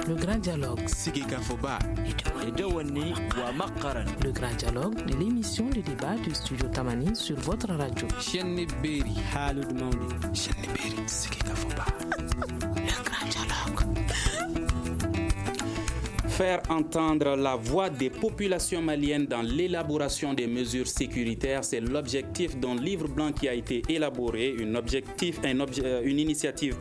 Le grand dialogue. Le grand dialogue de l'émission de débat du studio Tamani sur votre radio. Le grand dialogue. Faire entendre la voix des populations maliennes dans l'élaboration des mesures sécuritaires, c'est l'objectif d'un livre blanc qui a été élaboré, une initiative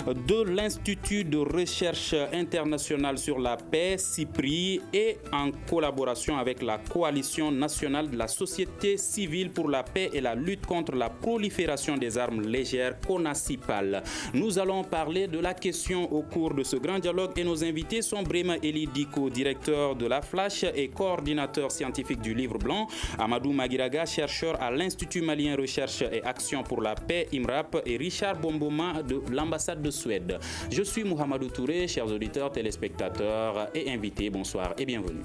de l'Institut de recherche internationale sur la paix, CIPRI, et en collaboration avec la Coalition nationale de la société civile pour la paix et la lutte contre la prolifération des armes légères, CONACIPAL. Nous allons parler de la question au cours de ce grand dialogue et nos invités sont Brema Eli Diko, directeur de la Flash et coordinateur scientifique du Livre Blanc, Amadou Magiraga, chercheur à l'Institut malien Recherche et Action pour la paix, IMRAP, et Richard Bomboma de l'ambassade de Suède. Je suis Mohamedou Touré, chers auditeurs, téléspectateurs et invités, bonsoir et bienvenue.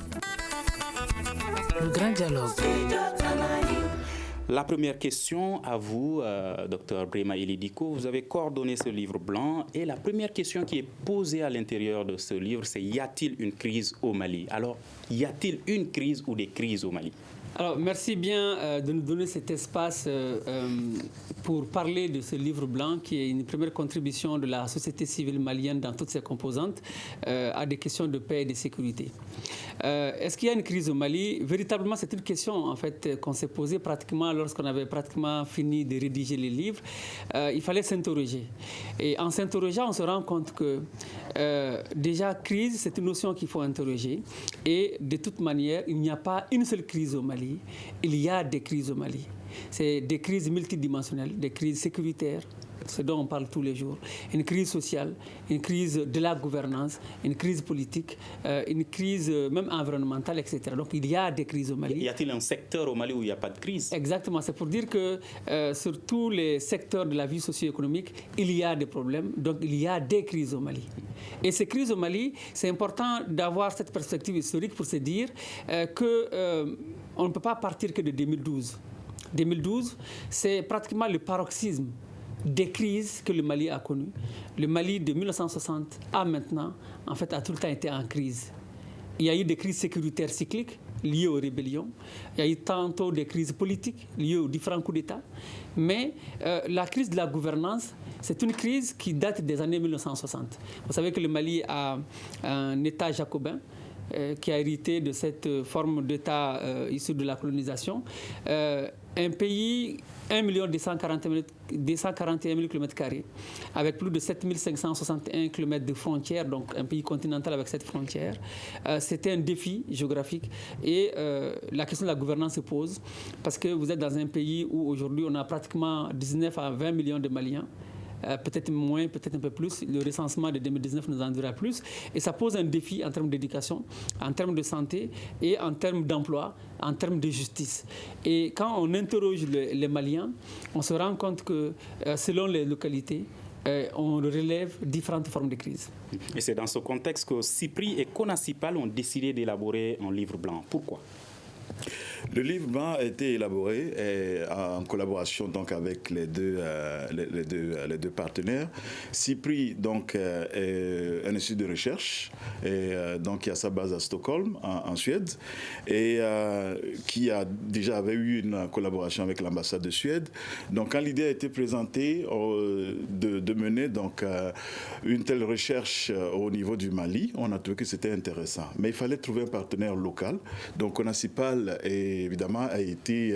Le grand dialogue. La première question à vous, Dr Brema Eli Diko. Vous avez coordonné ce livre blanc et la première question qui est posée à l'intérieur de ce livre, c'est y a-t-il une crise au Mali? Alors, y a-t-il une crise ou des crises au Mali? Alors, merci bien de nous donner cet espace pour parler de ce livre blanc qui est une première contribution de la société civile malienne dans toutes ses composantes à des questions de paix et de sécurité. Est-ce qu'il y a une crise au Mali? Véritablement, c'est une question en fait qu'on s'est posée pratiquement lorsqu'on avait pratiquement fini de rédiger les livres. Il fallait s'interroger. Et en s'interrogeant, on se rend compte que déjà, crise, c'est une notion qu'il faut interroger. Et de toute manière, il n'y a pas une seule crise au Mali. Il y a des crises au Mali. C'est des crises multidimensionnelles, des crises sécuritaires, ce dont on parle tous les jours, une crise sociale, une crise de la gouvernance, une crise politique, une crise même environnementale, etc. Donc il y a des crises au Mali. Y a-t-il un secteur au Mali où il n'y a pas de crise? Exactement, c'est pour dire que sur tous les secteurs de la vie socio-économique, il y a des problèmes, donc il y a des crises au Mali. Et ces crises au Mali, c'est important d'avoir cette perspective historique pour se dire qu'on ne peut pas partir que de 2012. 2012, c'est pratiquement le paroxysme des crises que le Mali a connues. Le Mali de 1960 à maintenant, en fait, a tout le temps été en crise. Il y a eu des crises sécuritaires cycliques liées aux rébellions. Il y a eu tantôt des crises politiques liées aux différents coups d'État. Mais la crise de la gouvernance, c'est une crise qui date des années 1960. Vous savez que le Mali a un État jacobin qui a hérité de cette forme d'État issue de la colonisation. Un pays, 1 241 000 km², avec plus de 7 561 km de frontières, donc un pays continental avec cette frontière. C'était un défi géographique et la question de la gouvernance se pose parce que vous êtes dans un pays où aujourd'hui on a pratiquement 19 à 20 millions de Maliens. Peut-être moins, peut-être un peu plus. Le recensement de 2019 nous en dira plus. Et ça pose un défi en termes d'éducation, en termes de santé et en termes d'emploi, en termes de justice. Et quand on interroge les Maliens, on se rend compte que selon les localités, on relève différentes formes de crise. Et c'est dans ce contexte que CIPRI et CONACIPAL ont décidé d'élaborer un livre blanc. Pourquoi ? Le livre blanc a été élaboré en collaboration donc avec les deux partenaires. CIPRI donc est un institut de recherche donc qui a sa base à Stockholm en Suède et qui a déjà avait eu une collaboration avec l'ambassade de Suède. Donc quand l'idée a été présentée de mener donc une telle recherche au niveau du Mali, on a trouvé que c'était intéressant. Mais il fallait trouver un partenaire local. Donc CONACIPAL évidemment a été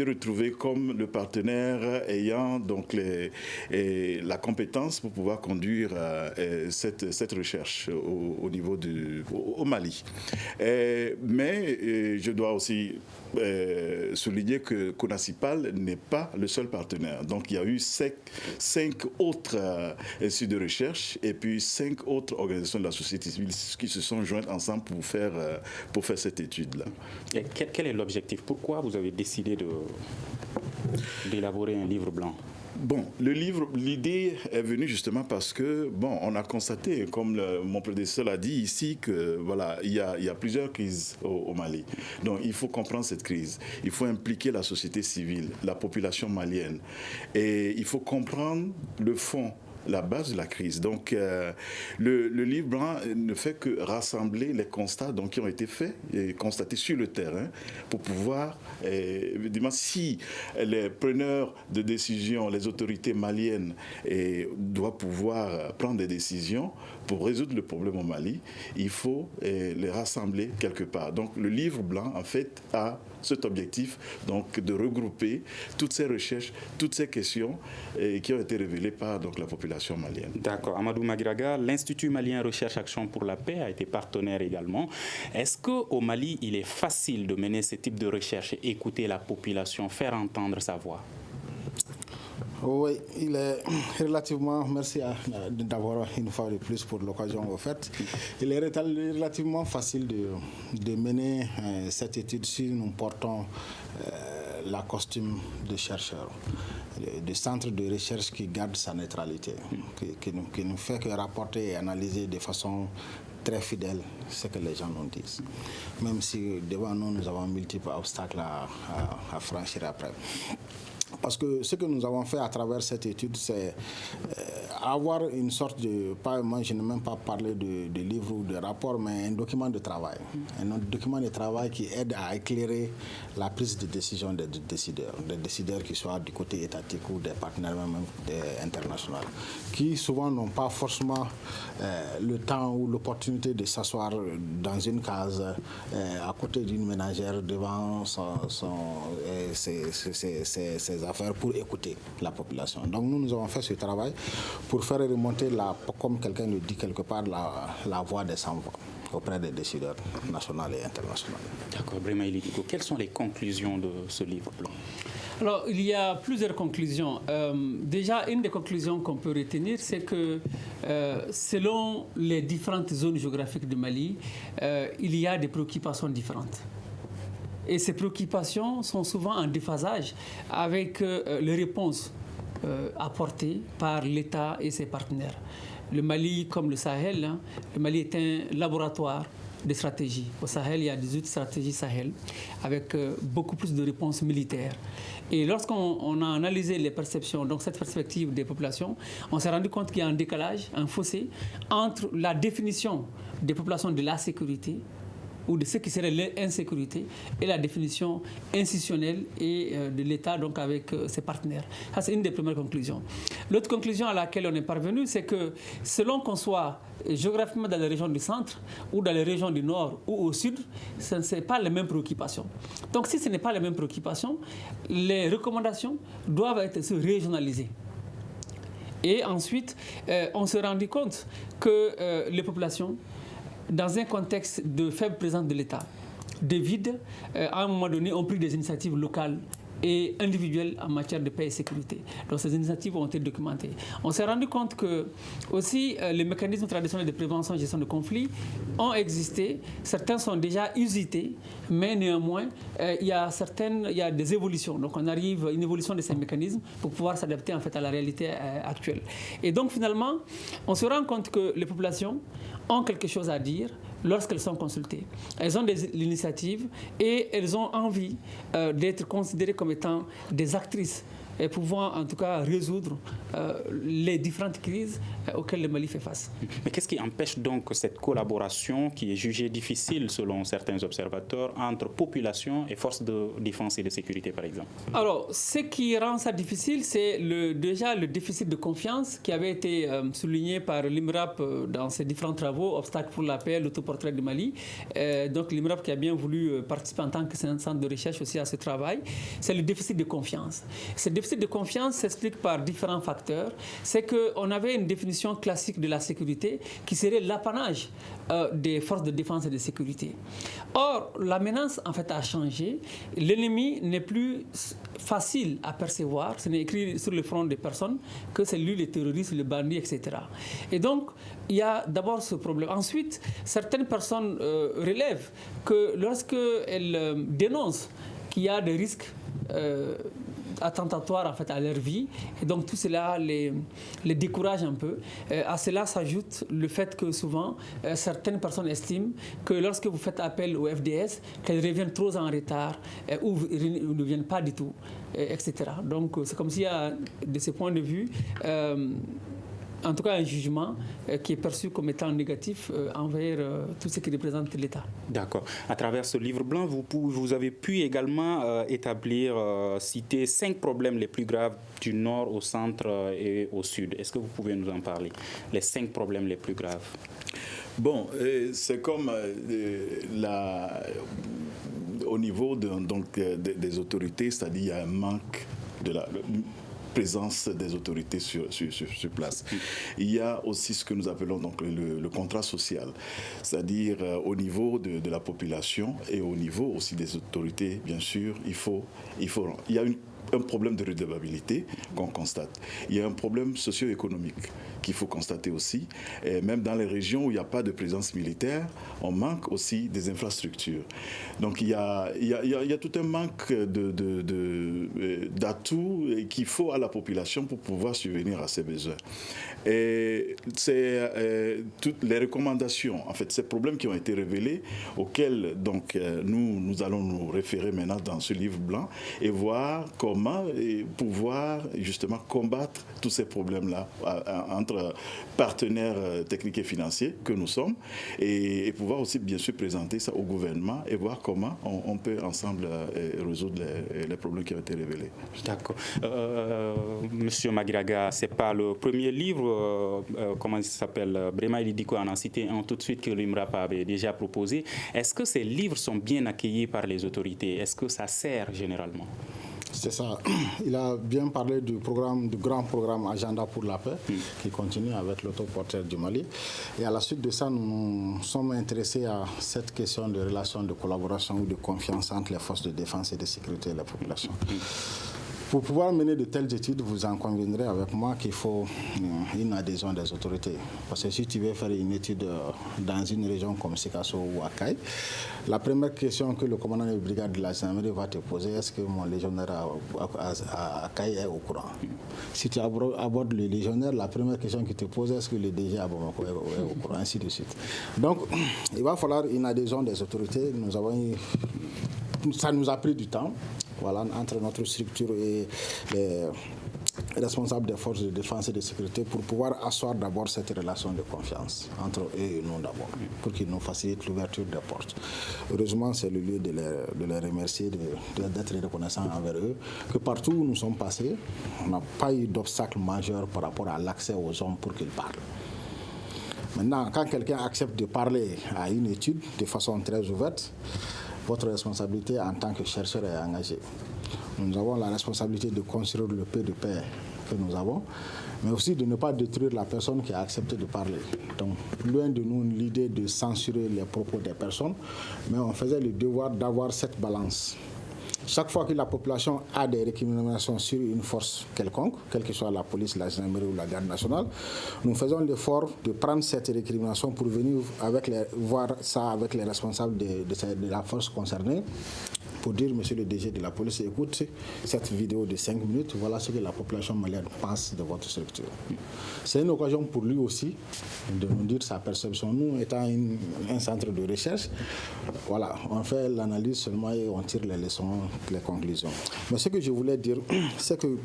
retrouvé comme le partenaire ayant donc la compétence pour pouvoir conduire cette recherche au niveau au Mali. Mais je dois aussi souligner que CONACIPAL n'est pas le seul partenaire. Donc il y a eu 5 autres instituts de recherche et puis 5 autres organisations de la société civile qui se sont jointes ensemble pour faire cette étude-là. Et quel est l'objectif? Pourquoi vous avez décidé d'élaborer un livre blanc? Bon, l'idée est venue justement parce que, on a constaté, comme mon prédécesseur l'a dit ici, que voilà, il y a plusieurs crises au Mali. Donc, il faut comprendre cette crise. Il faut impliquer la société civile, la population malienne. Et il faut comprendre le fond la base de la crise. Donc, le livre blanc ne fait que rassembler les constats donc, qui ont été faits et constatés sur le terrain pour pouvoir, évidemment, si les preneurs de décision, les autorités maliennes doivent pouvoir prendre des décisions pour résoudre le problème au Mali, il faut les rassembler quelque part. Donc, le livre blanc, en fait, a cet objectif donc, de regrouper toutes ces recherches, toutes ces questions qui ont été révélées par donc, la population malienne. D'accord. Amadou Magraga, l'Institut malien Recherche Action pour la paix a été partenaire également. Est-ce qu'au Mali, il est facile de mener ce type de recherche et écouter la population, faire entendre sa voix? Oui, il est relativement, merci d'avoir une fois de plus pour l'occasion offerte, il est relativement facile de mener cette étude si nous portons la costume de chercheur, de centre de recherche qui garde sa neutralité, qui ne fait que rapporter et analyser de façon très fidèle ce que les gens nous disent, même si devant nous, nous avons multiples obstacles à franchir après. Parce que ce que nous avons fait à travers cette étude, c'est avoir une sorte de, moi je n'ai même pas parlé de livre ou de rapport, mais un document de travail. Un document de travail qui aide à éclairer la prise de décision des décideurs qui soient du côté étatique ou des partenaires même internationaux, qui souvent n'ont pas forcément le temps ou l'opportunité de s'asseoir dans une case à côté d'une ménagère devant ses affaires pour écouter la population. Donc nous avons fait ce travail pour faire remonter, comme quelqu'un le dit quelque part, la voix des sans-voix auprès des décideurs nationaux et internationaux. D'accord, Brema Elidiko, quelles sont les conclusions de ce livre blanc? Alors, il y a plusieurs conclusions. Déjà, une des conclusions qu'on peut retenir, c'est que selon les différentes zones géographiques du Mali, il y a des préoccupations différentes. Et ces préoccupations sont souvent en déphasage avec les réponses apportées par l'État et ses partenaires. Le Mali, comme le Sahel, le Mali est un laboratoire de stratégies. Au Sahel, il y a 18 stratégies Sahel avec beaucoup plus de réponses militaires. Et lorsqu'on a analysé les perceptions, donc cette perspective des populations, on s'est rendu compte qu'il y a un décalage, un fossé entre la définition des populations de la sécurité ou de ce qui serait l'insécurité et la définition institutionnelle et de l'État donc avec ses partenaires. Ça, c'est une des premières conclusions. L'autre conclusion à laquelle on est parvenu, c'est que selon qu'on soit géographiquement dans les régions du centre ou dans les régions du nord ou au sud, ce n'est pas les mêmes préoccupations. Donc si ce n'est pas les mêmes préoccupations, les recommandations doivent être régionalisées. Et ensuite, on s'est rendu compte que les populations, dans un contexte de faible présence de l'État, de vide, à un moment donné, ont pris des initiatives locales et individuelles en matière de paix et sécurité. Donc ces initiatives ont été documentées. On s'est rendu compte que aussi les mécanismes traditionnels de prévention et gestion de conflits ont existé. Certains sont déjà usités, mais néanmoins, il y a des évolutions. Donc on arrive à une évolution de ces mécanismes pour pouvoir s'adapter en fait à la réalité actuelle. Et donc finalement, on se rend compte que les populations ont quelque chose à dire lorsqu'elles sont consultées. Elles ont des initiatives et elles ont envie d'être considérées comme étant des actrices et pouvant en tout cas résoudre les différentes crises auxquelles le Mali fait face. Mais qu'est-ce qui empêche donc cette collaboration qui est jugée difficile selon certains observateurs entre population et forces de défense et de sécurité par exemple? Alors, ce qui rend ça difficile, c'est déjà le déficit de confiance qui avait été souligné par l'IMRAP dans ses différents travaux, Obstacles pour la paix, l'autoportrait du Mali. Donc l'IMRAP qui a bien voulu participer en tant que centre de recherche aussi à ce travail, c'est le déficit de confiance. Ce déficit de confiance s'explique par différents facteurs. C'est qu'on avait une définition classique de la sécurité qui serait l'apanage des forces de défense et de sécurité. Or, la menace en fait a changé. L'ennemi n'est plus facile à percevoir. Ce n'est écrit sur le front des personnes que c'est lui le terroriste, le bandit, etc. Et donc, il y a d'abord ce problème. Ensuite, certaines personnes relèvent que lorsqu'elles dénoncent qu'il y a des risques attentatoires en fait, à leur vie. Et donc tout cela les décourage un peu. À cela s'ajoute le fait que souvent, certaines personnes estiment que lorsque vous faites appel au FDS, qu'elles reviennent trop en retard ou ne viennent pas du tout, etc. Donc c'est comme s'il y a, de ce point de vue, en tout cas un jugement qui est perçu comme étant négatif envers tout ce qui représente l'État. D'accord. À travers ce livre blanc, vous avez pu également citer 5 problèmes les plus graves du nord au centre et au sud. Est-ce que vous pouvez nous en parler? Les 5 problèmes les plus graves. Bon, c'est comme au niveau des autorités, c'est-à-dire il y a un manque de la présence des autorités sur place. Il y a aussi ce que nous appelons donc le contrat social, c'est-à-dire au niveau de la population et au niveau aussi des autorités, bien sûr, il y a un problème de redevabilité qu'on constate. Il y a un problème socio-économique qu'il faut constater aussi. Et même dans les régions où il n'y a pas de présence militaire, on manque aussi des infrastructures. Donc il y a tout un manque d'atouts qu'il faut à la population pour pouvoir subvenir à ses besoins. Et c'est toutes les recommandations, en fait, ces problèmes qui ont été révélés, auxquels donc nous allons nous référer maintenant dans ce livre blanc et voir comment pouvoir justement combattre tous ces problèmes-là entre partenaires techniques et financiers que nous sommes et pouvoir aussi bien sûr présenter ça au gouvernement et voir comment on peut ensemble résoudre les problèmes qui ont été révélés. D'accord. Monsieur Magiraga, ce n'est pas le premier livre, comment il s'appelle, Brema Elidiko en a cité un tout de suite que l'IMRAP avait déjà proposé. Est-ce que ces livres sont bien accueillis par les autorités? Est-ce que ça sert généralement? C'est ça. Il a bien parlé du grand programme Agenda pour la paix qui continue avec l'autoporteur du Mali. Et à la suite de ça, nous sommes intéressés à cette question de relation de collaboration ou de confiance entre les forces de défense et de sécurité et la population. Pour pouvoir mener de telles études, vous en conviendrez avec moi qu'il faut une adhésion des autorités. Parce que si tu veux faire une étude dans une région comme Sikasso ou Akaï, la première question que le commandant de brigade de la gendarmerie va te poser, est-ce que mon légionnaire à Akaï est au courant? Si tu abordes le légionnaire, la première question qu'il te pose, est-ce que le DG à Bamako est au courant, ainsi de suite. Donc, il va falloir une adhésion des autorités. Ça nous a pris du temps. Voilà, entre notre structure et les responsables des forces de défense et de sécurité pour pouvoir asseoir d'abord cette relation de confiance entre eux et nous d'abord, pour qu'ils nous facilitent l'ouverture des portes. Heureusement, c'est le lieu de les remercier, d'être reconnaissant envers eux, que partout où nous sommes passés, on n'a pas eu d'obstacle majeur par rapport à l'accès aux hommes pour qu'ils parlent. Maintenant, quand quelqu'un accepte de parler à une étude de façon très ouverte, votre responsabilité en tant que chercheur est engagée. Nous avons la responsabilité de construire le peu de paix que nous avons, mais aussi de ne pas détruire la personne qui a accepté de parler. Donc, loin de nous l'idée de censurer les propos des personnes, mais on faisait le devoir d'avoir cette balance. Chaque fois que la population a des récriminations sur une force quelconque, quelle que soit la police, la gendarmerie ou la garde nationale, nous faisons l'effort de prendre cette récrimination pour venir voir ça avec les responsables de la force concernée, pour dire, monsieur le DG de la police, écoute cette vidéo de 5 minutes, voilà ce que la population malienne pense de votre structure. C'est une occasion pour lui aussi de nous dire sa perception. Nous, étant un centre de recherche, voilà, on fait l'analyse seulement et on tire les leçons, les conclusions. Mais ce que je voulais dire, c'est que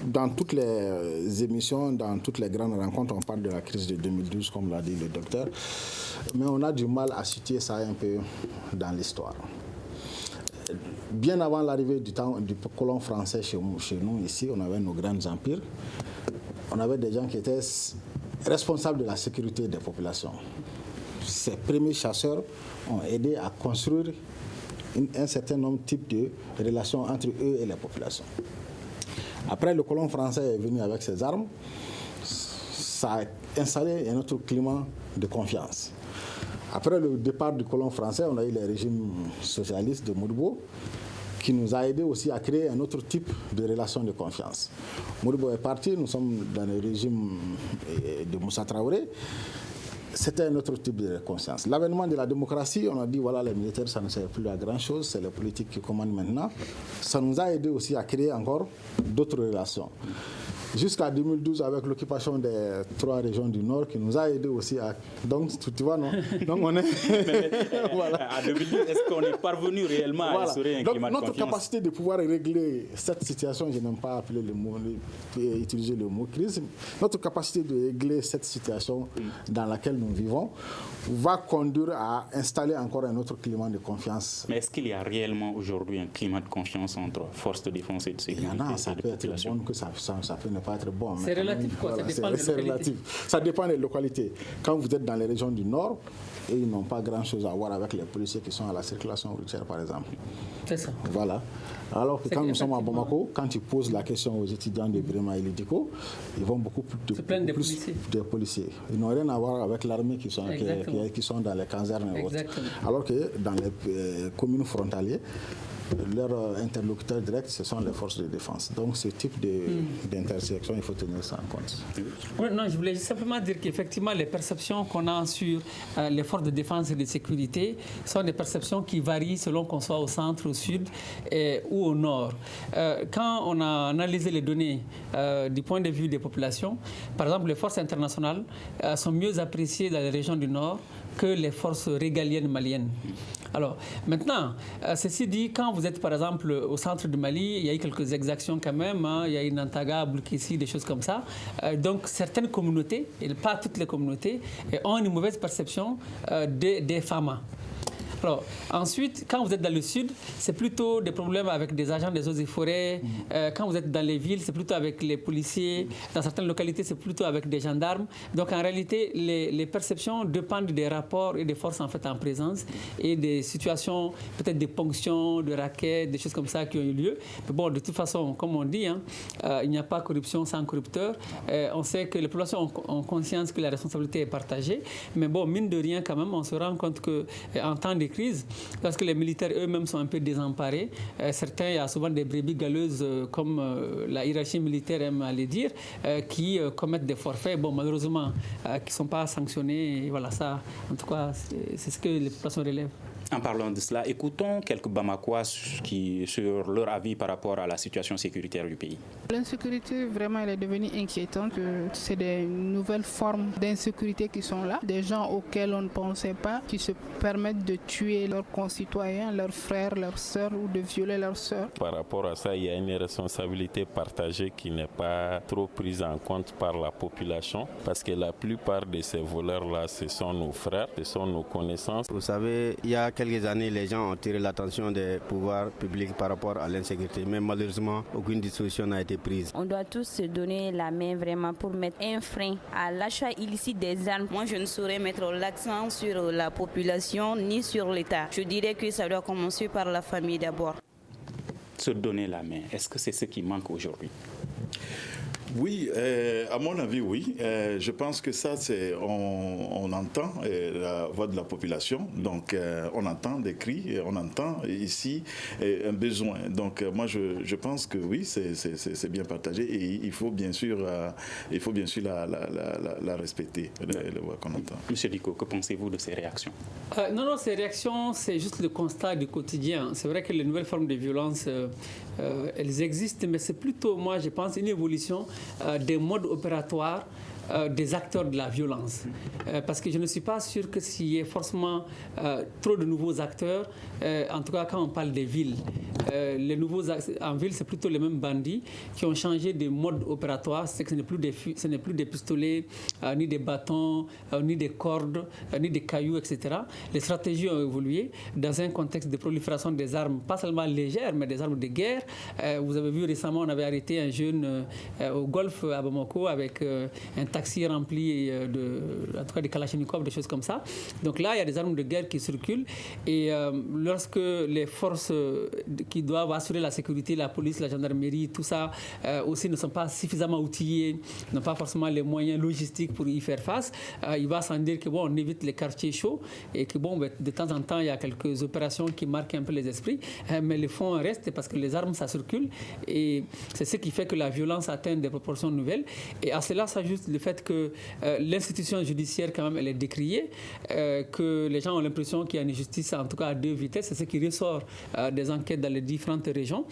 dans toutes les émissions, dans toutes les grandes rencontres, on parle de la crise de 2012, comme l'a dit le docteur, mais on a du mal à situer ça un peu dans l'histoire. Bien avant l'arrivée du colon français chez nous, ici, on avait nos grands empires. On avait des gens qui étaient responsables de la sécurité des populations. Ces premiers chasseurs ont aidé à construire un certain nombre de types de relations entre eux et les populations. Après, le colon français est venu avec ses armes. Ça a installé un autre climat de confiance. Après le départ du colon français, on a eu les régimes socialistes de Modibo qui nous a aidé aussi à créer un autre type de relation de confiance. Modibo est parti, nous sommes dans le régime de Moussa Traoré. C'était un autre type de conscience. L'avènement de la démocratie, on a dit voilà, les militaires, ça ne sert plus à grand-chose, c'est les politiques qui commandent maintenant. Ça nous a aidé aussi à créer encore d'autres relations. jusqu'à 2012 avec l'occupation des 3 régions du Nord qui nous a aidé aussi à... Donc, tu vois, non? Donc, on est... Voilà. À 2012, est-ce qu'on est parvenu réellement à instaurer un climat de confiance? Notre capacité de pouvoir régler cette situation, je n'aime pas appeler utiliser le mot crise, notre capacité de régler cette situation dans laquelle nous vivons va conduire à installer encore un autre climat de confiance. Mais est-ce qu'il y a réellement aujourd'hui un climat de confiance entre forces de défense et de sécurité? Il y en a, ça peut être bon, que ça peut ne pas être bon. C'est relatif, quoi. Voilà, Ça dépend des localités. relatif. Ça dépend des localités. Quand vous êtes dans les régions du Nord, et ils n'ont pas grand-chose à voir avec les policiers qui sont à la circulation routière, par exemple. C'est ça. Voilà. Alors que quand nous sommes à Bamako, quand tu poses la question aux étudiants de Brema et Lidiko, ils vont beaucoup plus des policiers. Ils n'ont rien à voir avec l'armée qui sont dans les casernes et autres. Alors que dans les communes frontalières, leur interlocuteur direct, ce sont les forces de défense. Donc, ce type d'intersection, il faut tenir ça en compte. Oui, non, je voulais simplement dire qu'effectivement, les perceptions qu'on a sur les forces de défense et de sécurité sont des perceptions qui varient selon qu'on soit au centre, au sud ou au nord. Quand on a analysé les données du point de vue des populations, par exemple, les forces internationales sont mieux appréciées dans les régions du nord que les forces régaliennes maliennes. Alors, maintenant, ceci dit, quand vous êtes par exemple au centre du Mali, il y a eu quelques exactions quand même, hein, il y a eu Nantaga, Boulkessi, des choses comme ça. Donc, certaines communautés, et pas toutes les communautés, ont une mauvaise perception des FAMA. Alors, ensuite, quand vous êtes dans le sud, c'est plutôt des problèmes avec des agents des eaux et forêts. Quand vous êtes dans les villes, c'est plutôt avec les policiers. Dans certaines localités, c'est plutôt avec des gendarmes. Donc, en réalité, les perceptions dépendent des rapports et des forces en fait en présence et des situations, peut-être des ponctions, de raquettes, des choses comme ça qui ont eu lieu. Mais bon, de toute façon, comme on dit, hein, il n'y a pas corruption sans corrupteur. On sait que les populations ont conscience que la responsabilité est partagée. Mais bon, mine de rien, quand même, on se rend compte qu'en temps de crise, parce que les militaires eux-mêmes sont un peu désemparés. Certains, il y a souvent des brebis galeuses, comme la hiérarchie militaire aime à le dire, qui commettent des forfaits, bon, malheureusement, qui ne sont pas sanctionnés. Et voilà, ça, en tout cas, c'est ce que les populations relèvent. En parlant de cela, écoutons quelques Bamakois sur leur avis par rapport à la situation sécuritaire du pays. L'insécurité, vraiment, elle est devenue inquiétante. C'est des nouvelles formes d'insécurité qui sont là. Des gens auxquels on ne pensait pas, qui se permettent de tuer leurs concitoyens, leurs frères, leurs sœurs ou de violer leurs sœurs. Par rapport à ça, il y a une responsabilité partagée qui n'est pas trop prise en compte par la population parce que la plupart de ces voleurs-là, ce sont nos frères, ce sont nos connaissances. Vous savez, il y a quelques années, les gens ont tiré l'attention des pouvoirs publics par rapport à l'insécurité, mais malheureusement, aucune disposition n'a été prise. On doit tous se donner la main vraiment pour mettre un frein à l'achat illicite des armes. Moi, je ne saurais mettre l'accent sur la population ni sur l'État. Je dirais que ça doit commencer par la famille d'abord. Se donner la main, est-ce que c'est ce qui manque aujourd'hui? Oui, à mon avis, oui. Je pense que ça, on entend la voix de la population, donc on entend des cris, on entend ici un besoin. Donc moi, je pense que oui, c'est bien partagé et il faut bien sûr la respecter, la voix qu'on entend. Monsieur Diko, que pensez-vous de ces réactions? Non, ces réactions, c'est juste le constat du quotidien. C'est vrai que les nouvelles formes de violence, elles existent, mais c'est plutôt, moi, je pense, une évolution des modes opératoires des acteurs de la violence. Parce que je ne suis pas sûr que s'il y ait forcément trop de nouveaux acteurs, en tout cas quand on parle des villes, en ville, c'est plutôt les mêmes bandits qui ont changé de mode opératoire. C'est que ce n'est plus des pistolets, ni des bâtons, ni des cordes, ni des cailloux, etc. Les stratégies ont évolué dans un contexte de prolifération des armes, pas seulement légères, mais des armes de guerre. Vous avez vu récemment, on avait arrêté un jeune au golfe à Bamako avec un taxi rempli en tout cas des kalachnikovs, des choses comme ça. Donc là, il y a des armes de guerre qui circulent et lorsque les forces qui doivent assurer la sécurité, la police, la gendarmerie, tout ça aussi ne sont pas suffisamment outillés, n'ont pas forcément les moyens logistiques pour y faire face, il va sans dire que bon, on évite les quartiers chauds et que bon, de temps en temps, il y a quelques opérations qui marquent un peu les esprits, mais le fond reste parce que les armes, ça circule et c'est ce qui fait que la violence atteint des proportions nouvelles. Et à cela s'ajoute le fait fait que l'institution judiciaire, quand même, elle est décriée, que les gens ont l'impression qu'il y a une justice, en tout cas à deux vitesses. C'est ce qui ressort des enquêtes dans les différentes régions.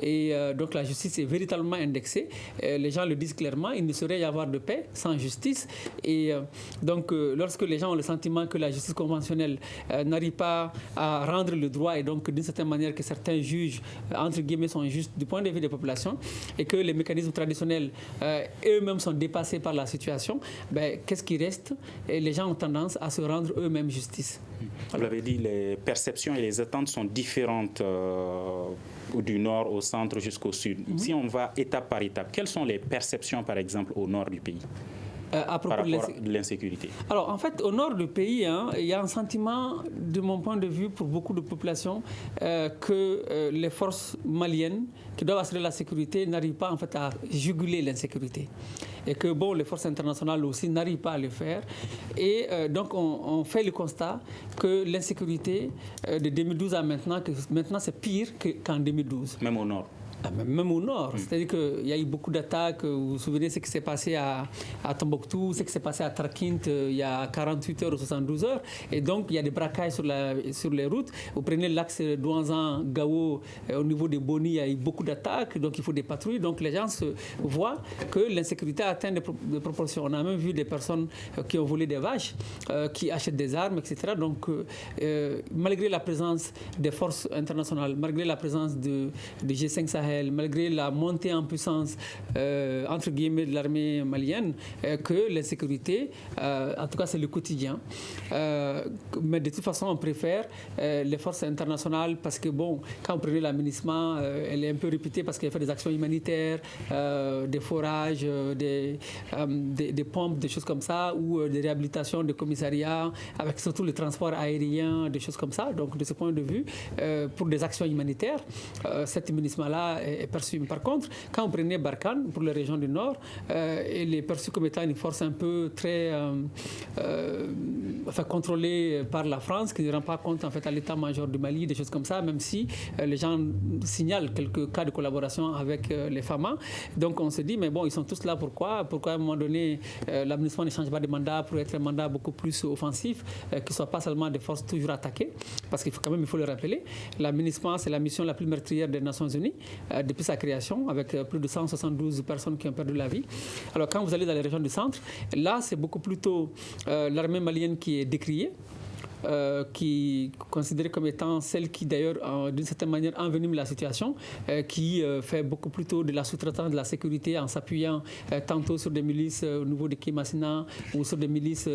Et donc, la justice est véritablement indexée. Les gens le disent clairement, il ne saurait y avoir de paix sans justice. Et donc, lorsque les gens ont le sentiment que la justice conventionnelle n'arrive pas à rendre le droit, et donc, d'une certaine manière, que certains juges, entre guillemets, sont justes du point de vue des populations, et que les mécanismes traditionnels eux-mêmes sont dépassés par la situation, ben, qu'est-ce qui reste? Et les gens ont tendance à se rendre eux-mêmes justice. Vous l'avez dit, les perceptions et les attentes sont différentes du nord au centre jusqu'au sud. Si on va étape par étape, quelles sont les perceptions, par exemple, au nord du pays à propos par rapport de l'insécurité? Alors, en fait, au nord du pays, il y a un sentiment, de mon point de vue, pour beaucoup de populations, que les forces maliennes qui doivent assurer la sécurité n'arrivent pas en fait à juguler l'insécurité. Et que bon, les forces internationales aussi n'arrivent pas à le faire. Et donc, on fait le constat que l'insécurité de 2012 à maintenant, c'est pire qu'en 2012. Même au nord? Même au nord. C'est-à-dire qu'il y a eu beaucoup d'attaques. Vous vous souvenez ce qui s'est passé à Tombouctou, ce qui s'est passé à Tarkint il y a 48 heures ou 72 heures. Et donc, il y a des braquages sur les routes. Vous prenez l'axe Douanzan-Gao, au niveau de Boni, il y a eu beaucoup d'attaques. Donc, il faut des patrouilles. Donc, les gens se voient que l'insécurité atteint des proportions. On a même vu des personnes qui ont volé des vaches, qui achètent des armes, etc. Donc, malgré la présence des forces internationales, malgré la présence de G5 Sahel, malgré la montée en puissance, entre guillemets, de l'armée malienne, que l'insécurité, en tout cas c'est le quotidien. Mais de toute façon, on préfère les forces internationales parce que, bon, quand vous prenez la MINUSMA, elle est un peu réputée parce qu'elle fait des actions humanitaires, des forages, des pompes, des choses comme ça, ou des réhabilitations de commissariats, avec surtout le transport aérien, des choses comme ça. Donc, de ce point de vue, pour des actions humanitaires, cette MINUSMA-là est perçue. Par contre, quand on prenait Barkhane pour les régions du Nord, elle est perçue comme étant une force un peu très contrôlée par la France, qui ne rend pas compte en fait à l'état-major du Mali, des choses comme ça, même si les gens signalent quelques cas de collaboration avec les FAMA. Donc on se dit, mais bon, ils sont tous là, pourquoi à un moment donné, l'administration ne change pas de mandat pour être un mandat beaucoup plus offensif, qui ne soit pas seulement des forces toujours attaquées, parce qu'il faut quand même, il faut le rappeler, la MINUSMA, c'est la mission la plus meurtrière des Nations Unies, depuis sa création, avec plus de 172 personnes qui ont perdu la vie. Alors quand vous allez dans les régions du centre, là c'est beaucoup plutôt l'armée malienne qui est décriée, qui est considérée comme étant celle qui d'ailleurs d'une certaine manière envenime la situation, qui fait beaucoup plutôt de la sous-traitance de la sécurité en s'appuyant tantôt sur des milices au niveau de Kimasina ou sur des milices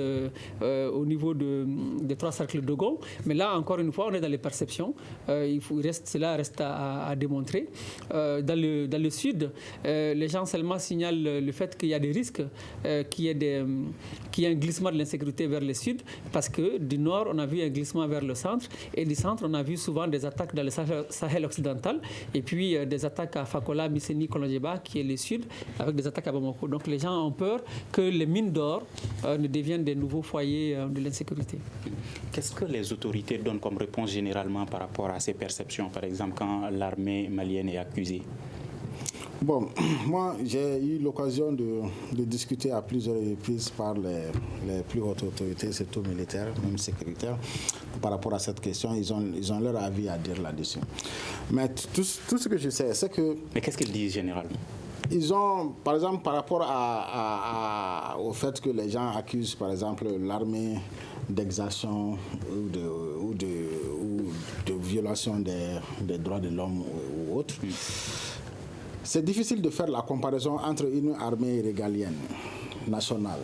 au niveau des trois cercles de Gaulle. Mais là encore une fois on est dans les perceptions, cela reste à démontrer. Dans le sud, les gens seulement signalent le fait qu'il y a des risques, qu'il y ait un glissement de l'insécurité vers le sud, parce que du nord on a vu un glissement vers le centre, et du centre, on a vu souvent des attaques dans le Sahel occidental, et puis des attaques à Fakola, Misseni, Kolonjeba, qui est le sud, avec des attaques à Bamako. Donc les gens ont peur que les mines d'or ne deviennent des nouveaux foyers de l'insécurité. Qu'est-ce que les autorités donnent comme réponse généralement par rapport à ces perceptions, par exemple quand l'armée malienne est accusée? Bon, moi, j'ai eu l'occasion de discuter à plusieurs reprises par les plus hautes autorités, surtout militaires, même sécuritaires, par rapport à cette question. Ils ont leur avis à dire là-dessus. Mais tout ce que je sais, c'est que... Mais qu'est-ce qu'ils disent généralement? Ils ont, par exemple, par rapport au fait que les gens accusent, par exemple, l'armée d'exaction ou de violation des droits de l'homme ou autres, c'est difficile de faire la comparaison entre une armée régalienne nationale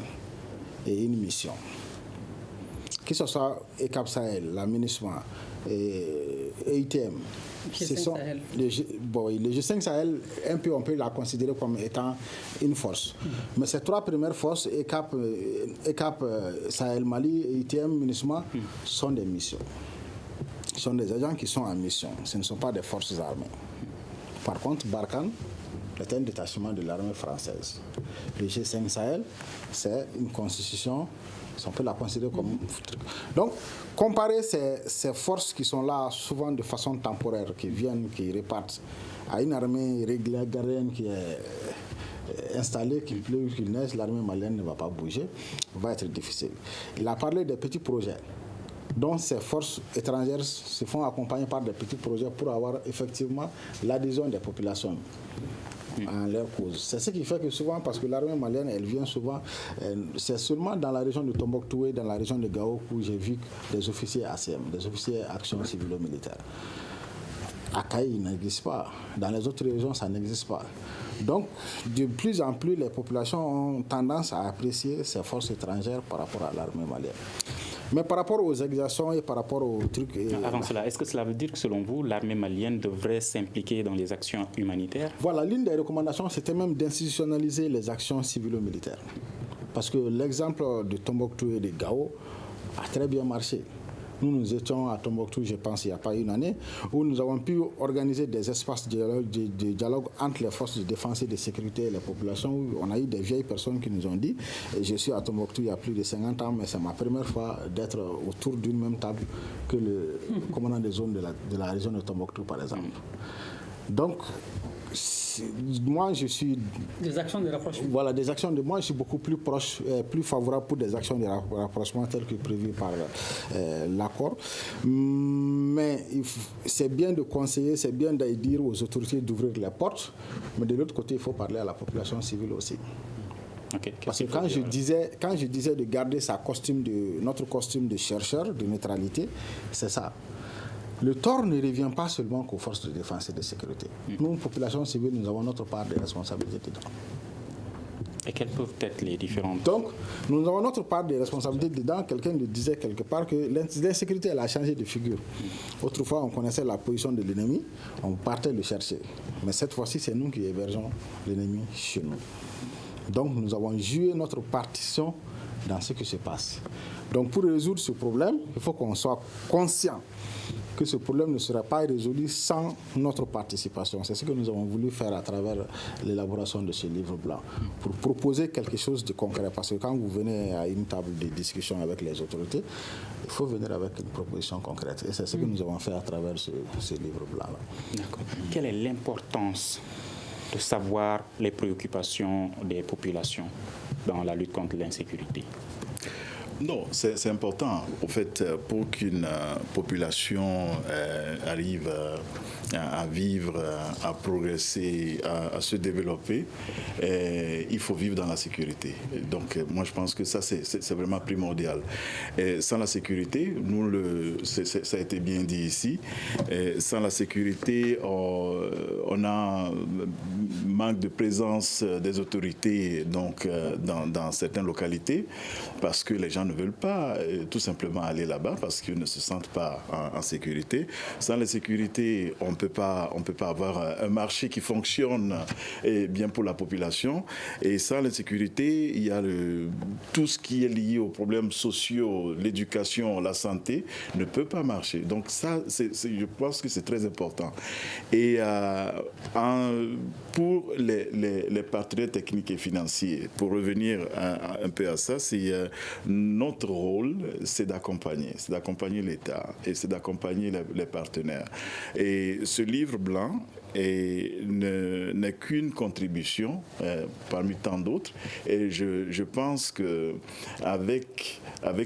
et une mission. Que ce soit ECAP Sahel, la MINUSMA, EITM. Le G5 Sahel, on peut la considérer comme étant une force. Mais ces trois premières forces, ECAP Sahel Mali, EITM, MINUSMA, sont des missions. Ce sont des agents qui sont en mission. Ce ne sont pas des forces armées. Par contre, Barkhane est un détachement de l'armée française. Le G5 Sahel, c'est une constitution, on peut la considérer comme... Donc, comparer ces forces qui sont là souvent de façon temporaire, qui viennent, qui repartent, à une armée régalienne qui est installé, qu'il pleuve, qu'il neige, l'armée malienne ne va pas bouger, va être difficile. Il a parlé des petits projets, dont ces forces étrangères se font accompagner par des petits projets pour avoir effectivement l'adhésion des populations en leur cause. C'est ce qui fait que souvent, parce que l'armée malienne, elle vient souvent, c'est seulement dans la région de Tombouctou et dans la région de Gao où j'ai vu des officiers ACM, des officiers action civilo-militaire. À Kaï, il n'existe pas. Dans les autres régions, ça n'existe pas. Donc, de plus en plus, les populations ont tendance à apprécier ces forces étrangères par rapport à l'armée malienne. Mais par rapport aux exactions et par rapport aux trucs... Avant cela, est-ce que cela veut dire que selon vous, l'armée malienne devrait s'impliquer dans les actions humanitaires? Voilà, l'une des recommandations, c'était même d'institutionnaliser les actions civilo-militaires. Parce que l'exemple de Tombouctou et de Gao a très bien marché. Nous étions à Tombouctou, je pense, il n'y a pas une année, où nous avons pu organiser des espaces de dialogue entre les forces de défense et de sécurité et les populations, où on a eu des vieilles personnes qui nous ont dit, et je suis à Tombouctou il y a plus de 50 ans, mais c'est ma première fois d'être autour d'une même table que le commandant des zones de la région de Tombouctou, par exemple. Donc, moi, je suis... Des actions de rapprochement. Voilà, des actions de... Moi, je suis beaucoup plus proche, plus favorable pour des actions de rapprochement telles que prévues par l'accord. Mais c'est bien de conseiller, c'est bien de dire aux autorités d'ouvrir les portes, mais de l'autre côté, il faut parler à la population civile aussi. Okay. Parce que quand je disais de garder notre costume de chercheur, de neutralité, c'est ça. Le tort ne revient pas seulement qu'aux forces de défense et de sécurité. Nous, population civile, nous avons notre part de responsabilité dedans. Et quelles peuvent être les différentes... Donc, nous avons notre part de responsabilité dedans. Quelqu'un le disait quelque part que l'insécurité, elle a changé de figure. Autrefois, on connaissait la position de l'ennemi, on partait le chercher. Mais cette fois-ci, c'est nous qui hébergeons l'ennemi chez nous. Donc, nous avons joué notre partition dans ce qui se passe. Donc, pour résoudre ce problème, il faut qu'on soit conscient que ce problème ne sera pas résolu sans notre participation. C'est ce que nous avons voulu faire à travers l'élaboration de ce livre blanc, pour proposer quelque chose de concret. Parce que quand vous venez à une table de discussion avec les autorités, il faut venir avec une proposition concrète. Et c'est ce que nous avons fait à travers ce livre blanc-là. D'accord. Quelle est l'importance de savoir les préoccupations des populations dans la lutte contre l'insécurité? Non, c'est important. Au fait, pour qu'une population arrive à vivre, à progresser, à se développer, il faut vivre dans la sécurité. Donc, moi, je pense que ça, c'est vraiment primordial. Et sans la sécurité, ça a été bien dit ici, sans la sécurité, on a manque de présence des autorités donc, dans certaines localités, parce que les gens ne veulent pas tout simplement aller là-bas parce qu'ils ne se sentent pas en sécurité. Sans la sécurité, on ne peut pas avoir un marché qui fonctionne bien pour la population. Et sans la sécurité, il y a tout ce qui est lié aux problèmes sociaux, l'éducation, la santé, ne peut pas marcher. Donc ça, je pense que c'est très important. Et pour les partenaires techniques et financiers, pour revenir un peu à ça, c'est notre rôle, c'est d'accompagner l'État et c'est d'accompagner les partenaires. Et ce livre blanc n'est qu'une contribution parmi tant d'autres. Et je pense qu'avec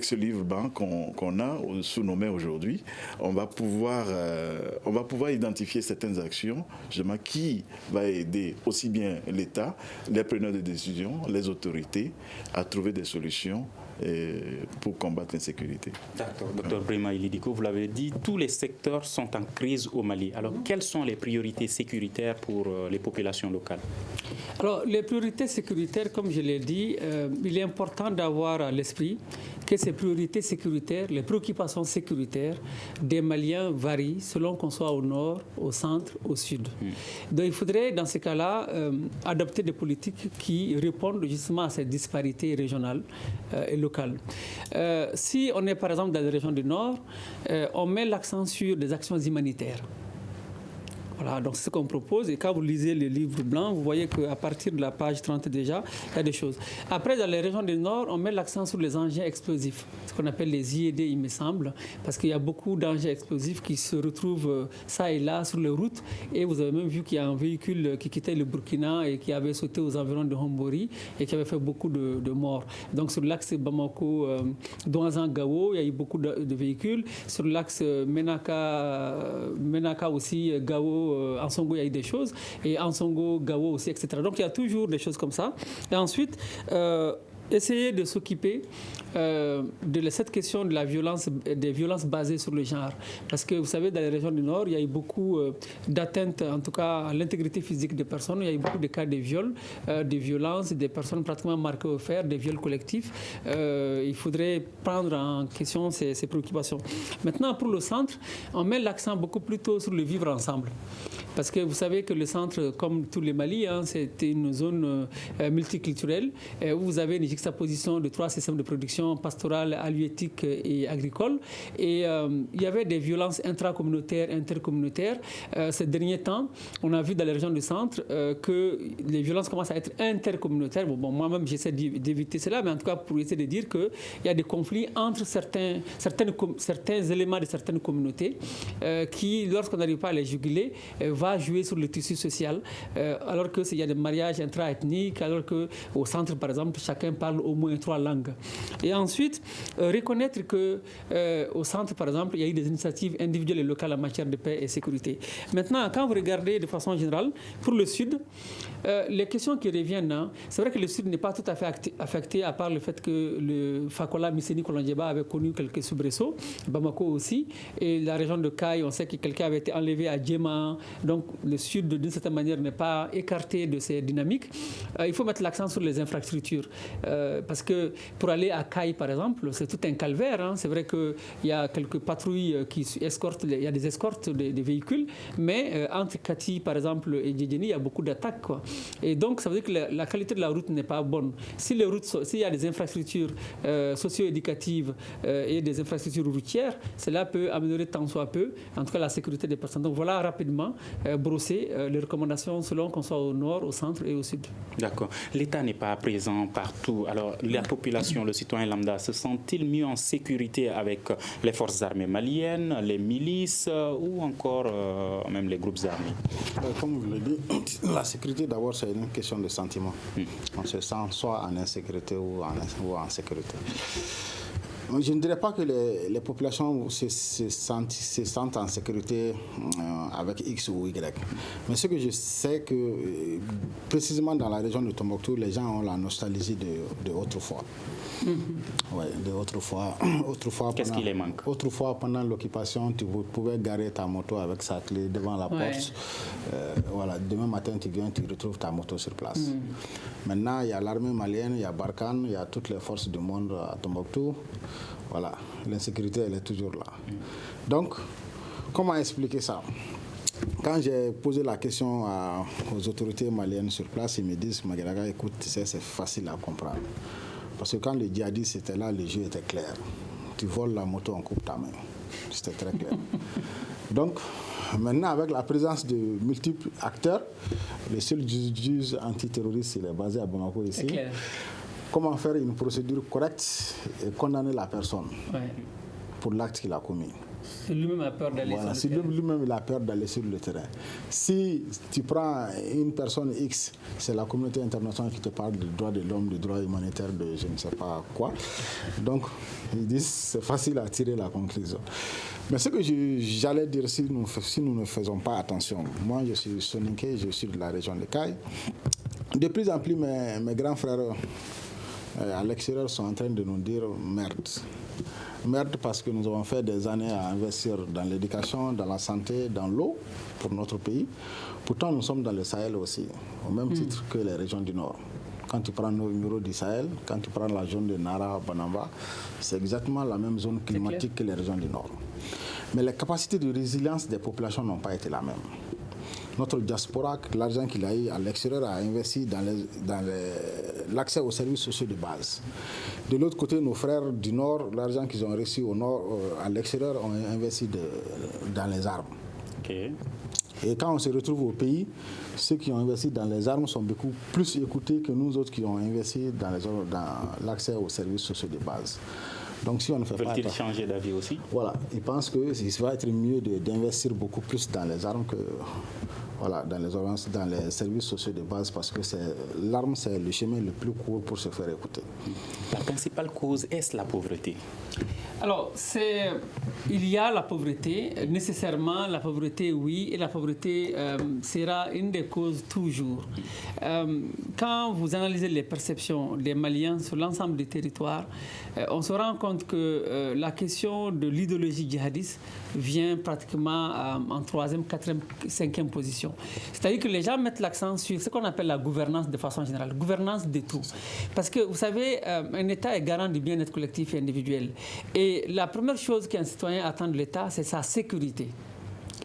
ce livre blanc qu'on a sous nos mains aujourd'hui, on va pouvoir identifier certaines actions justement, qui va aider aussi bien l'État, les preneurs de décision, les autorités à trouver des solutions pour combattre l'insécurité. D'accord. Dr Brema Ilidiko, vous l'avez dit, tous les secteurs sont en crise au Mali. Alors, quelles sont les priorités sécuritaires pour les populations locales? Alors, les priorités sécuritaires, comme je l'ai dit, il est important d'avoir à l'esprit que ces priorités sécuritaires, les préoccupations sécuritaires des Maliens varient selon qu'on soit au nord, au centre, au sud. Donc, il faudrait, dans ces cas-là, adopter des politiques qui répondent justement à ces disparités régionales et locales. Si on est, par exemple, dans les régions du nord, on met l'accent sur des actions humanitaires. Voilà, donc c'est ce qu'on propose. Et quand vous lisez le livre blanc, vous voyez qu'à partir de la page 30 déjà, il y a des choses. Après, dans les régions du Nord, on met l'accent sur les engins explosifs, ce qu'on appelle les IED, il me semble, parce qu'il y a beaucoup d'engins explosifs qui se retrouvent ça et là sur les routes. Et vous avez même vu qu'il y a un véhicule qui quittait le Burkina et qui avait sauté aux environs de Hombori et qui avait fait beaucoup de morts. Donc sur l'axe Bamako-Douazan-Gao, il y a eu beaucoup de véhicules. Sur l'axe Menaka aussi, Gao, Ansongo, il y a eu des choses. Et Ansongo, Gao aussi, etc. Donc il y a toujours des choses comme ça. Et ensuite, essayer de s'occuper de cette question de la violence, des violences basées sur le genre. Parce que vous savez, dans les régions du Nord, il y a eu beaucoup d'atteintes, en tout cas à l'intégrité physique des personnes. Il y a eu beaucoup de cas de viols, de violences, des personnes pratiquement marquées au fer, des viols collectifs. Il faudrait prendre en question ces préoccupations. Maintenant, pour le centre, on met l'accent beaucoup plus tôt sur le vivre ensemble. Parce que vous savez que le centre, comme tous les Mali, c'est une zone multiculturelle où vous avez une juxtaposition de 3 systèmes de production pastorale, halieutique et agricole. Et il y avait des violences intracommunautaires, intercommunautaires. Ces derniers temps, on a vu dans les régions du centre que les violences commencent à être intercommunautaires. Bon, moi-même, j'essaie d'éviter cela, mais en tout cas, pour essayer de dire qu'il y a des conflits entre certains éléments de certaines communautés qui, lorsqu'on n'arrive pas à les juguler, va jouer sur le tissu social, alors qu'il y a des mariages intra-ethniques, alors qu'au centre, par exemple, chacun parle au moins 3 langues. Et ensuite, reconnaître qu'au centre, par exemple, il y a eu des initiatives individuelles et locales en matière de paix et sécurité. Maintenant, quand vous regardez de façon générale, pour le Sud, les questions qui reviennent, c'est vrai que le Sud n'est pas tout à fait affecté, à part le fait que le Fakola Misseni Kolonjeba avait connu quelques soubresauts, Bamako aussi, et la région de Kaï, on sait que quelqu'un avait été enlevé à Djema, donc le Sud, d'une certaine manière, n'est pas écarté de ces dynamiques. Il faut mettre l'accent sur les infrastructures, parce que pour aller à Kaï, par exemple, c'est tout un calvaire. C'est vrai qu'il y a quelques patrouilles qui escortent, il y a des escortes des véhicules, mais entre Kati, par exemple, et Djedjeni, il y a beaucoup d'attaques, quoi. Et donc, ça veut dire que la qualité de la route n'est pas bonne. S'il y a des infrastructures socio-éducatives et des infrastructures routières, cela peut améliorer tant soit peu, en tout cas, la sécurité des personnes. Donc, voilà rapidement brosser les recommandations selon qu'on soit au nord, au centre et au sud. D'accord. L'État n'est pas présent partout. Alors, la population, le citoyen lambda, se sent-il mieux en sécurité avec les forces armées maliennes, les milices ou encore même les groupes armés? Comme vous l'avez dit, la sécurité, d'abord, c'est une question de sentiment. On se sent soit en insécurité ou en sécurité. Je ne dirais pas que les populations se sentent en sécurité avec X ou Y. Mais ce que je sais, que précisément dans la région de Tombouctou, les gens ont la nostalgie de autrefois. Ouais, de autrefois. Qu'est-ce qui les manque? Autrefois, pendant l'occupation, tu pouvais garer ta moto avec sa clé devant la porte. Voilà, demain matin, tu viens, tu retrouves ta moto sur place. Maintenant, il y a l'armée malienne, il y a Barkhane, il y a toutes les forces du monde à Tombouctou. Voilà, l'insécurité, elle est toujours là. Donc, comment expliquer ça? Quand j'ai posé la question aux autorités maliennes sur place, ils me disent, Magaraga, écoute, c'est facile à comprendre. Parce que quand les djihadistes étaient là, le jeu était clair. Tu voles la moto, on coupe ta main. C'était très clair. Donc, maintenant, avec la présence de multiples acteurs, le seul juge antiterroriste, il est basé à Bamako ici. Comment faire une procédure correcte et condamner la personne pour l'acte qu'il a commis. Lui-même a peur d'aller sur le terrain. Lui-même il a peur d'aller sur le terrain. Si tu prends une personne X, c'est la communauté internationale qui te parle des droits de l'homme, des droits humanitaires, de je ne sais pas quoi. Donc, ils disent c'est facile à tirer la conclusion. Mais ce que j'allais dire, si nous ne faisons pas attention, moi je suis Soninké, je suis de la région de Kaï. De plus en plus, mes grands frères à l'extérieur sont en train de nous dire merde. Merde parce que nous avons fait des années à investir dans l'éducation, dans la santé, dans l'eau pour notre pays. Pourtant, nous sommes dans le Sahel aussi, au même titre que les régions du Nord. Quand tu prends nos numéros du Sahel, quand tu prends la zone de Nara, Banamba, c'est exactement la même zone climatique que les régions du Nord. Mais les capacités de résilience des populations n'ont pas été la même. Notre diaspora, l'argent qu'il a eu à l'extérieur, a investi dans l'accès aux services sociaux de base. De l'autre côté, nos frères du Nord, l'argent qu'ils ont reçu au Nord, à l'extérieur, ont investi dans les armes. Et quand on se retrouve au pays, ceux qui ont investi dans les armes sont beaucoup plus écoutés que nous autres qui ont investi dans l'accès aux services sociaux de base. Donc si on ne fait pas... Veulent-ils changer d'avis aussi? Voilà, ils pensent qu'il va être mieux d'investir beaucoup plus dans les armes que dans les services sociaux de base, parce que l'arme, c'est le chemin le plus court pour se faire écouter. La principale cause, est-ce la pauvreté? Alors, il y a la pauvreté, nécessairement la pauvreté, oui, et la pauvreté sera une des causes toujours. Quand vous analysez les perceptions des Maliens sur l'ensemble du territoire, on se rend compte que la question de l'idéologie djihadiste vient pratiquement en 3e, 4e, 5e position. C'est-à-dire que les gens mettent l'accent sur ce qu'on appelle la gouvernance de façon générale, gouvernance de tout. Parce que, vous savez, un État est garant du bien-être collectif et individuel. Et la première chose qu'un citoyen attend de l'État, c'est sa sécurité.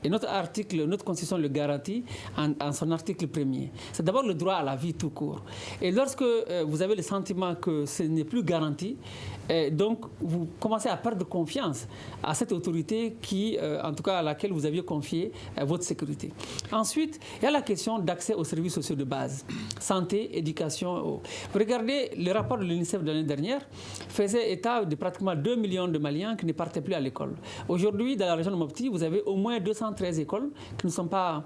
Et notre Constitution le garantit en son article 1er. C'est d'abord le droit à la vie tout court. Et lorsque vous avez le sentiment que ce n'est plus garanti, donc vous commencez à perdre confiance à cette autorité en tout cas à laquelle vous aviez confié votre sécurité. Ensuite, il y a la question d'accès aux services sociaux de base, santé, éducation. Regardez, le rapport de l'UNICEF de l'année dernière faisait état de pratiquement 2 millions de Maliens qui ne partaient plus à l'école. Aujourd'hui, dans la région de Mopti, vous avez au moins 213 écoles qui ne sont pas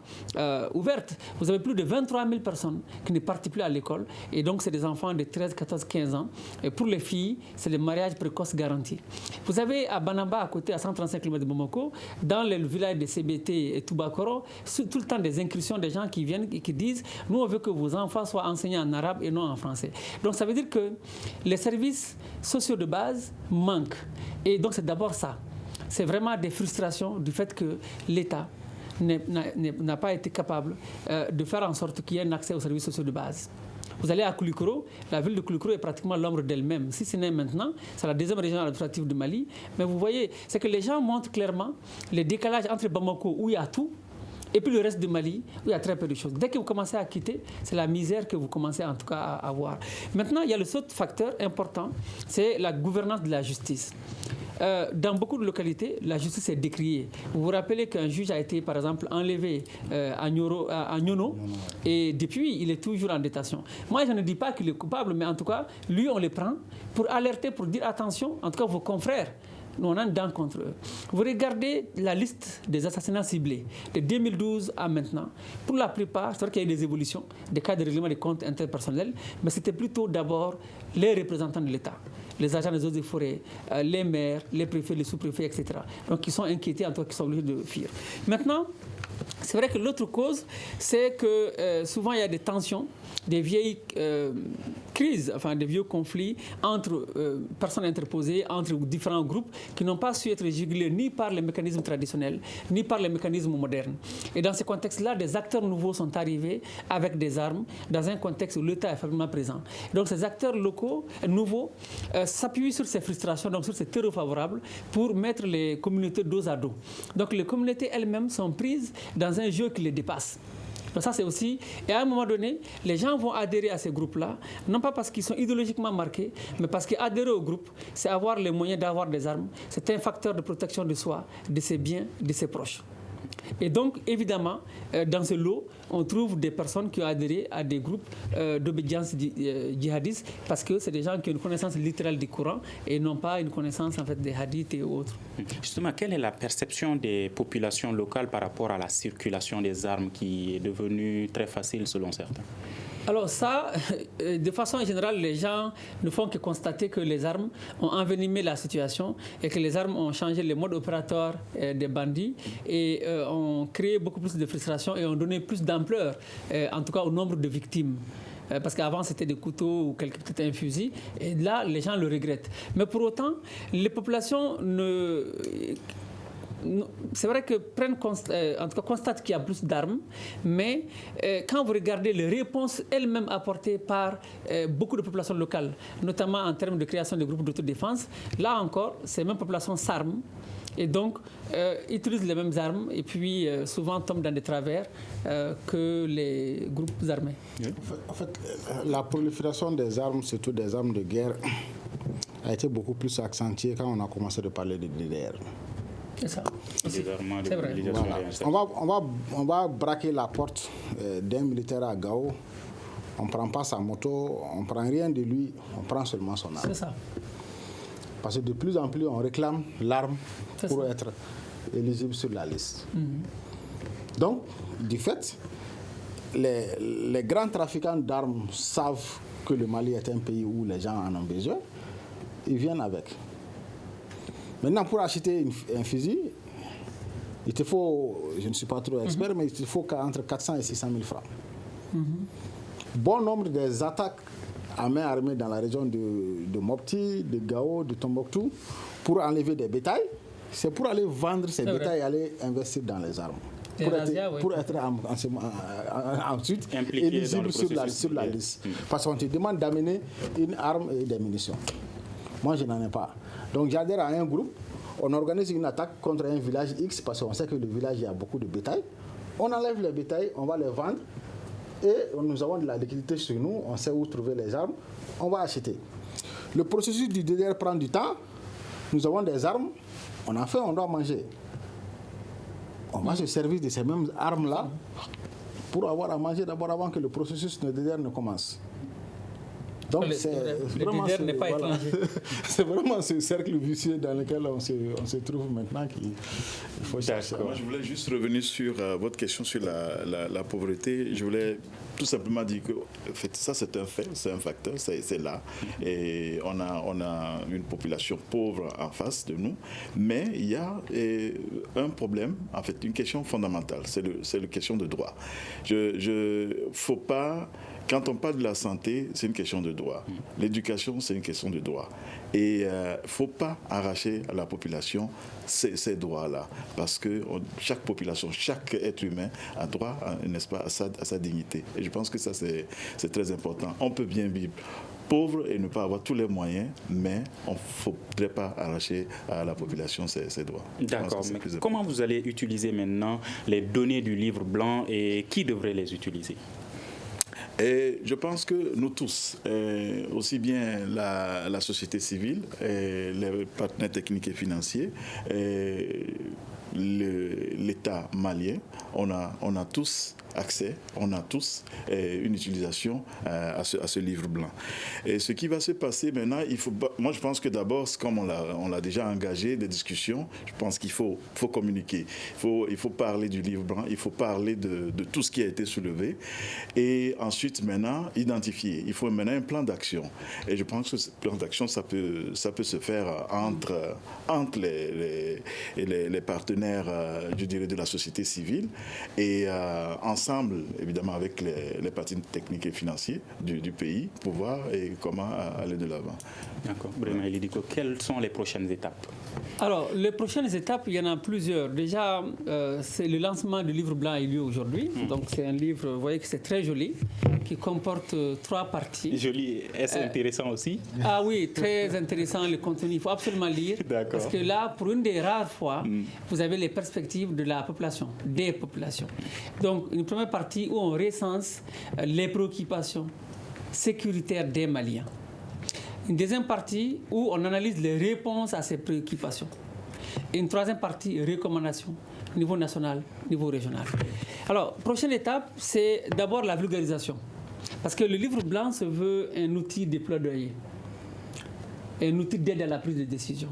ouvertes. Vous avez plus de 23 000 personnes qui ne partent plus à l'école. Et donc, c'est des enfants de 13, 14, 15 ans. Et pour les filles, c'est des mariages précoces garantis. Vous avez à Banamba, à côté, à 135 km de Bamako, dans le village de CBT et Toubakoro, tout le temps des incursions des gens qui viennent et qui disent « Nous, on veut que vos enfants soient enseignés en arabe et non en français ». Donc, ça veut dire que les services sociaux de base manquent. Et donc, c'est d'abord ça. C'est vraiment des frustrations du fait que l'État n'a pas été capable de faire en sorte qu'il y ait un accès aux services sociaux de base. Vous allez à Koulikoro, la ville de Koulikoro est pratiquement l'ombre d'elle-même. Si ce n'est maintenant, c'est la 2e région administrative de Mali. Mais vous voyez, c'est que les gens montrent clairement le décalage entre Bamako, où il y a tout, et puis le reste de Mali, où il y a très peu de choses. Dès que vous commencez à quitter, c'est la misère que vous commencez en tout cas à avoir. Maintenant, il y a le autre facteur important, c'est la gouvernance de la justice. Dans beaucoup de localités, la justice est décriée. Vous vous rappelez qu'un juge a été, par exemple, enlevé à Nyono, et depuis, il est toujours en détention. Moi, je ne dis pas qu'il est coupable, mais en tout cas, lui, on le prend pour alerter, pour dire attention, en tout cas, vos confrères. Nous, on a une dent contre eux. Vous regardez la liste des assassinats ciblés de 2012 à maintenant. Pour la plupart, c'est vrai qu'il y a eu des évolutions, des cas de règlement des comptes interpersonnels, mais c'était plutôt d'abord les représentants de l'État, les agents des eaux et forêts, les maires, les préfets, les sous-préfets, etc. Donc, ils sont inquiétés, en tout cas, qui sont obligés de fuir. Maintenant, c'est vrai que l'autre cause, c'est que souvent il y a des tensions, des vieilles crises, enfin des vieux conflits entre personnes interposées, entre différents groupes qui n'ont pas su être régulés ni par les mécanismes traditionnels, ni par les mécanismes modernes. Et dans ce contexte-là, des acteurs nouveaux sont arrivés avec des armes, dans un contexte où l'État est fermement présent. Donc ces acteurs locaux, nouveaux, s'appuient sur ces frustrations, donc sur ces terreaux favorables, pour mettre les communautés dos à dos. Donc les communautés elles-mêmes sont prises dans un jeu qui les dépasse. Donc ça, c'est aussi... Et à un moment donné, les gens vont adhérer à ces groupes-là, non pas parce qu'ils sont idéologiquement marqués, mais parce qu'adhérer au groupe, c'est avoir les moyens d'avoir des armes. C'est un facteur de protection de soi, de ses biens, de ses proches. Et donc, évidemment, dans ce lot, on trouve des personnes qui ont adhéré à des groupes d'obédience djihadiste parce que c'est des gens qui ont une connaissance littérale du Coran et non pas une connaissance en fait, des hadiths et autres. Justement, quelle est la perception des populations locales par rapport à la circulation des armes qui est devenue très facile selon certains ? Alors ça, de façon générale, les gens ne font que constater que les armes ont envenimé la situation et que les armes ont changé le mode opératoire des bandits et ont créé beaucoup plus de frustration et ont donné plus d'ampleur, en tout cas au nombre de victimes. Parce qu'avant, c'était des couteaux ou peut-être un fusil. Et là, les gens le regrettent. Mais pour autant, les populations c'est vrai que constatent qu'il y a plus d'armes, mais quand vous regardez les réponses elles-mêmes apportées par beaucoup de populations locales, notamment en termes de création de groupes d'autodéfense, là encore, ces mêmes populations s'arment et donc utilisent les mêmes armes et puis souvent tombent dans des travers que les groupes armés. En fait, la prolifération des armes, surtout des armes de guerre, a été beaucoup plus accentuée quand on a commencé de parler de DDR. C'est ça. Désarmement, C'est vrai. démobilisation, Voilà. réinsertion. On va braquer la porte d'un militaire à Gao. On ne prend pas sa moto, on ne prend rien de lui, on prend seulement son arme. C'est ça. Parce que de plus en plus, on réclame l'arme C'est pour ça. être éligible sur la liste. Donc, du fait, les grands trafiquants d'armes savent que le Mali est un pays où les gens en ont besoin. Ils viennent avec. Maintenant, pour acheter un fusil, il te faut, je ne suis pas trop expert, mais il te faut entre 400 et 600 000 francs. Bon nombre des attaques à main armée dans la région de Mopti, de Gao, de Tombouctou, pour enlever des bétails, c'est pour aller vendre ces bétails et aller investir dans les armes. Pour être ensuite éligible sur la liste. Parce qu'on te demande d'amener une arme et des munitions. Moi, je n'en ai pas. Donc, j'adhère à un groupe. On organise une attaque contre un village X parce qu'on sait que le village, il y a beaucoup de bétail. On enlève les bétails, on va les vendre. Et nous avons de la liquidité sur nous. On sait où trouver les armes. On va acheter. Le processus du DDR prend du temps. Nous avons des armes. On a faim, on doit manger. On va se servir de ces mêmes armes-là pour avoir à manger d'abord avant que le processus de DDR ne commence. Donc le DDR n'est pas étranger. C'est vraiment ce cercle vicieux dans lequel on se trouve maintenant qu'il faut chercher. Moi, je voulais juste revenir sur votre question sur la pauvreté. Je voulais tout simplement dire que en fait, ça, c'est un fait, c'est un facteur, c'est là. Et on a une population pauvre en face de nous. Mais il y a un problème, en fait, une question fondamentale, c'est la question de droit. Faut pas... Quand on parle de la santé, c'est une question de droit. L'éducation, c'est une question de droit. Et il ne faut pas arracher à la population ces droits-là. Parce que chaque population, chaque être humain a droit, n'est-ce pas, à sa dignité. Et je pense que ça, c'est très important. On peut bien vivre pauvre et ne pas avoir tous les moyens, mais on ne faudrait pas arracher à la population ses droits. D'accord. Mais comment vous allez utiliser maintenant les données du livre blanc et qui devrait les utiliser ? Et je pense que nous tous, aussi bien la société civile, les partenaires techniques et financiers, l'État malien, on a tous accès, on a tous une utilisation à ce livre blanc. Et ce qui va se passer maintenant, moi je pense que d'abord, comme on l'a déjà engagé, des discussions, je pense qu'il faut communiquer. Il faut parler du livre blanc, il faut parler de tout ce qui a été soulevé. Et ensuite, maintenant, identifier. Il faut maintenant un plan d'action. Et je pense que ce plan d'action, ça peut se faire entre les partenaires, je dirais, de la société civile et ensemble, évidemment, avec les partenaires techniques et financiers du pays pour voir comment aller de l'avant. D'accord. Brema Elidiko, quelles sont les prochaines étapes? Alors, les prochaines étapes, il y en a plusieurs. Déjà, c'est le lancement du livre blanc a eu lieu aujourd'hui. Donc, c'est un livre, vous voyez que c'est très joli, qui comporte 3 parties. Joli, est-ce intéressant aussi? Ah oui, très intéressant le contenu. Il faut absolument lire. Parce que là, pour une des rares fois, vous avez les perspectives de la population, des populations. Donc, une première partie où on recense les préoccupations sécuritaires des Maliens. Une deuxième partie où on analyse les réponses à ces préoccupations. Et une troisième partie, recommandations, niveau national, niveau régional. Alors, prochaine étape, c'est d'abord la vulgarisation. Parce que le livre blanc se veut un outil de plaidoyer, un outil d'aide à la prise de décision.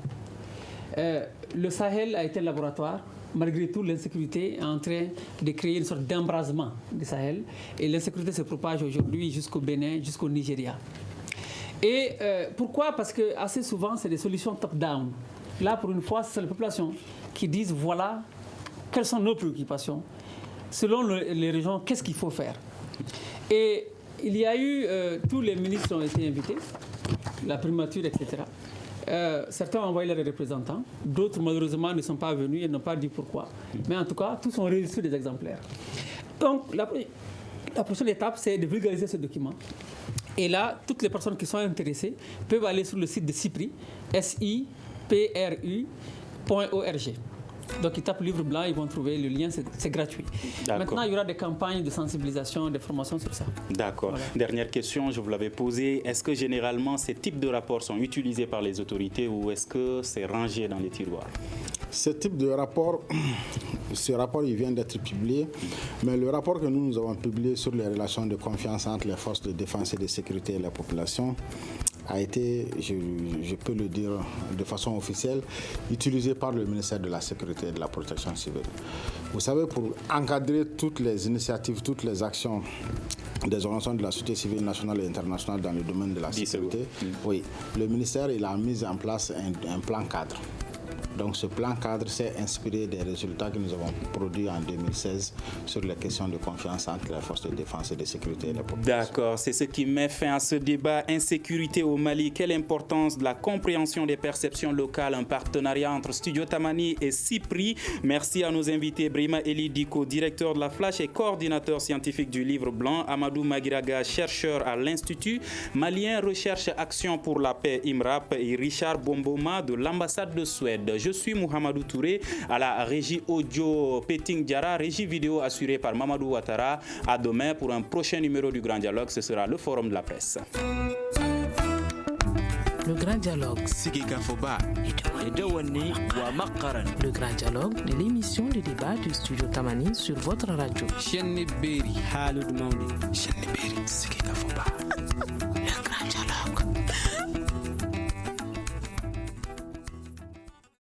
Le Sahel a été un laboratoire. Malgré tout, l'insécurité est en train de créer une sorte d'embrasement du Sahel. Et l'insécurité se propage aujourd'hui jusqu'au Bénin, jusqu'au Nigeria. Et pourquoi? Parce que assez souvent, c'est des solutions top-down. Là, pour une fois, c'est la population qui disent voilà quelles sont nos préoccupations. Selon les régions, qu'est-ce qu'il faut faire? Et il y a eu, tous les ministres ont été invités, la primature, etc. Certains ont envoyé leurs représentants, d'autres malheureusement ne sont pas venus et n'ont pas dit pourquoi. Mais en tout cas, tous ont reçu des exemplaires. Donc, la prochaine étape, c'est de vulgariser ce document. Et là, toutes les personnes qui sont intéressées peuvent aller sur le site de CIPRI, SIPRU.org. Donc ils tapent livre blanc, ils vont trouver le lien, c'est gratuit. Maintenant, il y aura des campagnes de sensibilisation, de formation sur ça. D'accord. Voilà. Dernière question, je vous l'avais posée. Est-ce que généralement ces types de rapports sont utilisés par les autorités ou est-ce que c'est rangé dans les tiroirs? Ce type de rapport, il vient d'être publié, mais le rapport que nous avons publié sur les relations de confiance entre les forces de défense et de sécurité et la population a été, je peux le dire de façon officielle, utilisé par le ministère de la Sécurité et de la Protection civile. Vous savez, pour encadrer toutes les initiatives, toutes les actions des organisations de la société civile nationale et internationale dans le domaine de la sécurité, oui, le ministère il a mis en place un plan cadre. Donc ce plan cadre s'est inspiré des résultats que nous avons produits en 2016 sur les questions de confiance entre les forces de défense et de sécurité et la population. D'accord, c'est ce qui met fin à ce débat. Insécurité au Mali, quelle importance de la compréhension des perceptions locales, un partenariat entre Studio Tamani et CIPRI. Merci à nos invités, Brima Eli Diko, directeur de la Flash et coordinateur scientifique du Livre Blanc, Amadou Magiraga, chercheur à l'Institut Malien Recherche Action pour la Paix IMRAP et Richard Bomboma de l'ambassade de Suède. Je suis Mohamedou Touré à la régie audio Peting Diara, régie vidéo assurée par Mamadou Ouattara. À demain pour un prochain numéro du Grand Dialogue. Ce sera le Forum de la presse. Le Grand Dialogue. Le Grand Dialogue de l'émission de débat du Studio Tamani sur votre radio.